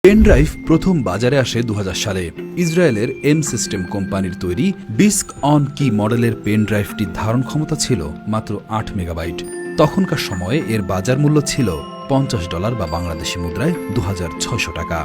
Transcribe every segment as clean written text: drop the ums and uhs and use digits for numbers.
Pen drive প্রথম বাজারে আসে 2000 সালে। ইসরায়েলের এম সিস্টেম কোম্পানির তৈরি ডিস্ক অন কি মডেলের পেন ড্রাইভটির ধারণ ক্ষমতা ছিল মাত্র 8 মেগাবাইট। তখনকার সময়ে এর বাজার মূল্য ছিল $50 বা বাংলাদেশি মুদ্রায় 2600 টাকা।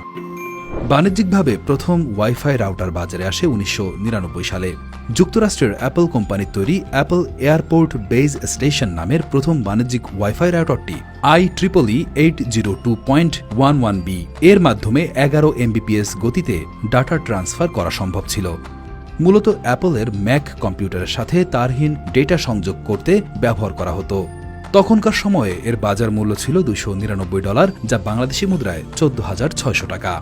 বাণিজ্যিকভাবে প্রথম ওয়াইফাই রাউটার বাজারে আসে 1999 সালে। যুক্তরাষ্ট্রের অ্যাপল কোম্পানির তৈরি অ্যাপল এয়ারপোর্ট বেজ স্টেশন নামের প্রথম বাণিজ্যিক ওয়াইফাই রাউটারটি IEEE 802.11b এর মাধ্যমে 11 Mbps গতিতে ডাটা ট্রান্সফার করা সম্ভব ছিল। মূলত অ্যাপলের ম্যাক কম্পিউটারের সাথে তারহীন ডেটা সংযোগ করতে ব্যবহার করা হতো। তখনকার সময়ে এর বাজার মূল্য ছিল $299, যা বাংলাদেশি মুদ্রায় 14,600 টাকা।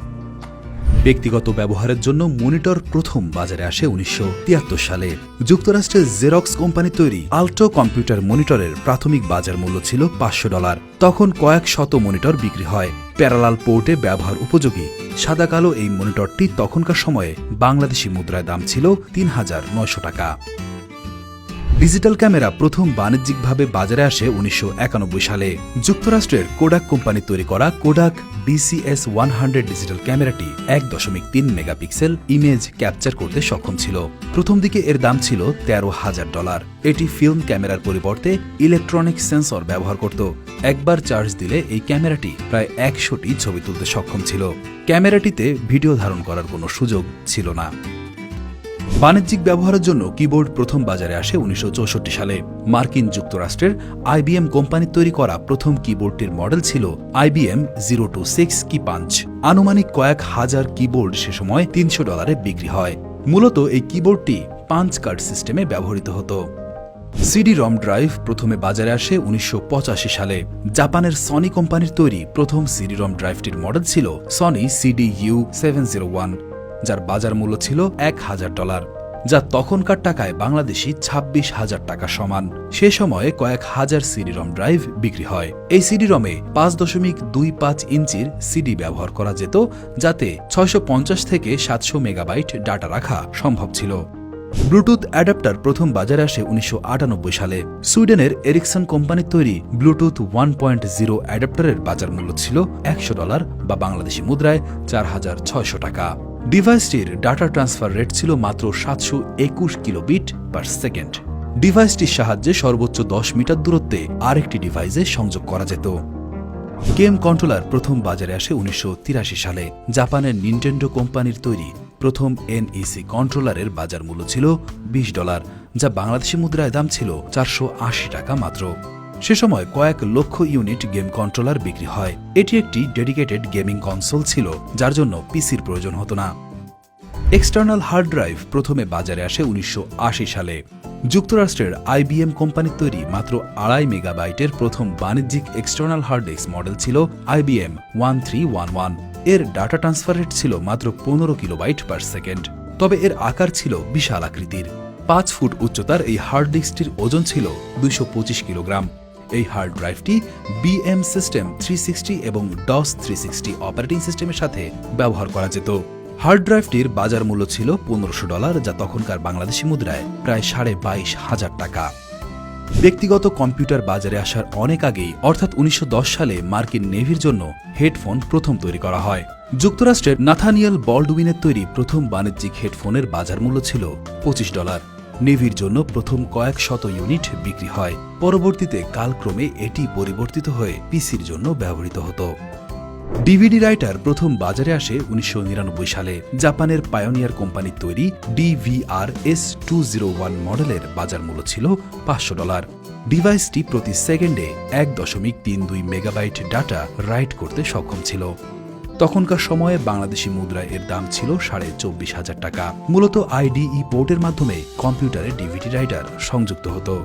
ব্যক্তিগত ব্যবহারের জন্য মনিটর প্রথম বাজারে আসে 1973 সালে। যুক্তরাষ্ট্রের জেরক্স কোম্পানি তৈরি আল্টো কম্পিউটার মনিটরের প্রাথমিক বাজার মূল্য ছিল $500। তখন কয়েক শত মনিটর বিক্রি হয়। প্যারালাল পোর্টে ব্যবহার উপযোগী সাদা কালো এই মনিটরটি তখনকার সময়ে বাংলাদেশি মুদ্রায় দাম ছিল 3,900 টাকা। ডিজিটাল ক্যামেরা প্রথম বাণিজ্যিকভাবে বাজারে আসে 1991 সালে। যুক্তরাষ্ট্রের কোডাক কোম্পানি তৈরি করা কোডাক BCS-100 ডিজিটাল ক্যামেরাটি 1.3 মেগাপিক্সেল ইমেজ ক্যাপচার করতে সক্ষম ছিল। প্রথম দিকে এর দাম ছিল $13,000। এটি ফিল্ম ক্যামেরার পরিবর্তে ইলেকট্রনিক সেন্সর ব্যবহার করত। একবার চার্জ দিলে এই ক্যামেরাটি প্রায় 100টি ছবি তুলতে সক্ষম ছিল। ক্যামেরাটিতে ভিডিও ধারণ করার কোনো সুযোগ ছিল না। বাণিজ্যিক ব্যবহারের জন্য কিবোর্ড প্রথম বাজারে আসে 1964 সালে। মার্কিন যুক্তরাষ্ট্রের IBM কোম্পানির তৈরি করা প্রথম কিবোর্ডটির মডেল ছিল IBM 026 কি পাঞ্চ। আনুমানিক কয়েক হাজার কিবোর্ড সে সময় $300 বিক্রি হয়। মূলত এই কিবোর্ডটি পাঞ্চ কার্ড সিস্টেমে ব্যবহৃত হতো। CD-ROM ড্রাইভ প্রথমে বাজারে আসে 1985 সালে। জাপানের সনি কোম্পানির তৈরি প্রথম CD-ROM ড্রাইভটির মডেল ছিল সনি CD-U701, যার বাজার মূল্য ছিল $1,000, যা তখনকার টাকায় বাংলাদেশি 26,000 টাকা সমান। সে সময়ে কয়েক হাজার CD-ROM ড্রাইভ বিক্রি হয়। এই CD-ROMে 5.25 ইঞ্চির সিডি ব্যবহার করা যেত, যাতে 650 থেকে 700 মেগাবাইট ডাটা রাখা সম্ভব ছিল। ব্লুটুথ অ্যাডাপ্টার প্রথম বাজারে আসে 1998 সালে। সুইডেনের এরিকসন কোম্পানির তৈরি ব্লুটুথ 1.0 অ্যাডাপ্টারের বাজার মূল্য ছিল $100 বা বাংলাদেশি মুদ্রায় 4,600 টাকা। ডিভাইসটির ডাটা ট্রান্সফার রেট ছিল মাত্র 721 কিলোবিট পার সেকেন্ড। ডিভাইসটির সাহায্যে সর্বোচ্চ 10 মিটার দূরত্বে আরেকটি ডিভাইসে সংযোগ করা যেত। গেম কন্ট্রোলার প্রথম বাজারে আসে 1983 সালে। জাপানের নিনটেন্ডো কোম্পানির তৈরি প্রথম NEC কন্ট্রোলারের বাজার মূল্য ছিল $20, যা বাংলাদেশি মুদ্রায় দাম ছিল 480 টাকা মাত্র। সে সময় কয়েক লক্ষ ইউনিট গেম কন্ট্রোলার বিক্রি হয়। এটি একটি ডেডিকেটেড গেমিং কনসোল ছিল, যার জন্য পিসির প্রয়োজন হতো না। এক্সটার্নাল হার্ড ড্রাইভ প্রথমে বাজারে আসে 1980 সালে। যুক্তরাষ্ট্রের IBM কোম্পানির তৈরি মাত্র 2.5 মেগাবাইটের প্রথম বাণিজ্যিক এক্সটার্নাল হার্ড ডিস্ক মডেল ছিল IBM 1311। এর ডাটা ট্রান্সফার রেট ছিল মাত্র 15 কিলোবাইট পার সেকেন্ড। তবে এর আকার ছিল বিশাল আকৃতির। 5 ফুট উচ্চতার এই হার্ড ডিস্কটির ওজন ছিল 225 কিলোগ্রাম। এই হার্ড ড্রাইভটি BM সিস্টেম 360 এবং DOS 360 অপারেটিং সিস্টেমের সাথে ব্যবহার করা যেত। হার্ড ড্রাইভটির বাজার মূল্য ছিল $1500, যা তখনকার বাংলাদেশি মুদ্রায় প্রায় 22,500 টাকা। ব্যক্তিগত কম্পিউটার বাজারে আসার অনেক আগেই অর্থাৎ 1910 সালে মার্কিন নেভির জন্য হেডফোন প্রথম তৈরি করা হয়। যুক্তরাষ্ট্রের নাথানিয়েল বল্ডউইনের তৈরি প্রথম বাণিজ্যিক হেডফোনের বাজার মূল্য ছিল $25। নেভির জন্য প্রথম কয়েক শত ইউনিট বিক্রি হয়। পরবর্তীতে কালক্রমে এটি পরিবর্তিত হয়ে পিসির জন্য ব্যবহৃত হতো। ডিভিডি রাইটার প্রথম বাজারে আসে 1999 সালে। জাপানের পায়োনিয়ার কোম্পানির তৈরি DVR-S201 মডেলের বাজার মূল্য ছিল $500। ডিভাইসটি প্রতি সেকেন্ডে 1.32 মেগাবাইট ডাটা রাইট করতে সক্ষম ছিল। তখনকার সময়ে বাংলাদেশি মুদ্রায় এর দাম ছিল 24,500 টাকা। মূলত IDE পোর্টের মাধ্যমে কম্পিউটারে ডিভিডি রাইটার সংযুক্ত হতো।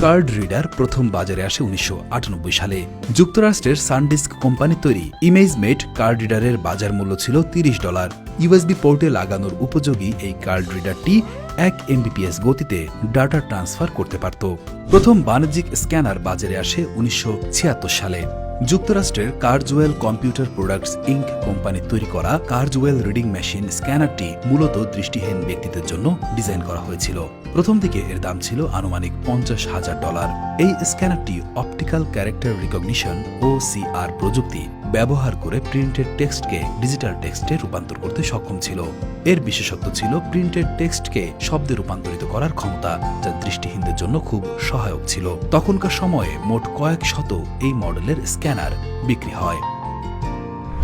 কার্ড রিডার প্রথম বাজারে আসে 1998 সালে। যুক্তরাষ্ট্রের সানডিস্ক কোম্পানির তৈরি ইমেজমেট কার্ড রিডারের বাজার মূল্য ছিল $30। USB পোর্টে লাগানোর উপযোগী এই কার্ড রিডারটি 1 Mbps গতিতে ডাটা ট্রান্সফার করতে পারত। প্রথম বাণিজ্যিক স্ক্যানার বাজারে আসে 1976 সালে। যুক্তরাষ্ট্রের কার্জওয়েল কম্পিউটার প্রোডাক্টস ইনক কোম্পানির তৈরি করা কার্জওয়েল রিডিং মেশিন স্ক্যানারটি মূলত দৃষ্টিহীন ব্যক্তিদের জন্য ডিজাইন করা হয়েছিল। প্রথম দিকে এর দাম ছিল আনুমানিক $50,000। এই স্ক্যানারটি অপটিক্যাল ক্যারেক্টার রিকগনিশন OCR প্রযুক্তি ব্যবহার করে প্রিন্টেড টেক্সটকে ডিজিটাল টেক্সটে রূপান্তর করতে সক্ষম ছিল। এর বিশেষত্ব ছিল প্রিন্টেড টেক্সটকে শব্দে রূপান্তরিত করার ক্ষমতা, যা দৃষ্টিহীনদের জন্য খুব সহায়ক ছিল। তখনকার সময়ে মোট কয়েক শত এই মডেলের স্ক্যানার বিক্রি হয়।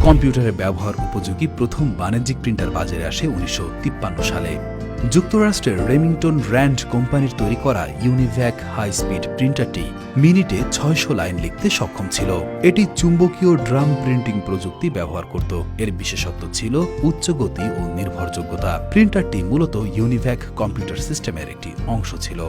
কম্পিউটারে ব্যবহার উপযোগী প্রথম বাণিজ্যিক প্রিন্টার বাজারে আসে 1953 সালে। যুক্তরাষ্ট্রের রেমিংটন র্যান্ড কোম্পানির তৈরি করা ইউনিভ্যাক হাই স্পিড প্রিন্টারটি মিনিটে 600 লাইন লিখতে সক্ষম ছিল। এটি চুম্বকীয় ড্রাম প্রিন্টিং প্রযুক্তি ব্যবহার করত। এর বিশেষত্ব ছিল উচ্চ গতি ও নির্ভরযোগ্যতা। প্রিন্টারটি মূলত ইউনিভ্যাক কম্পিউটার সিস্টেমের একটি অংশ ছিল।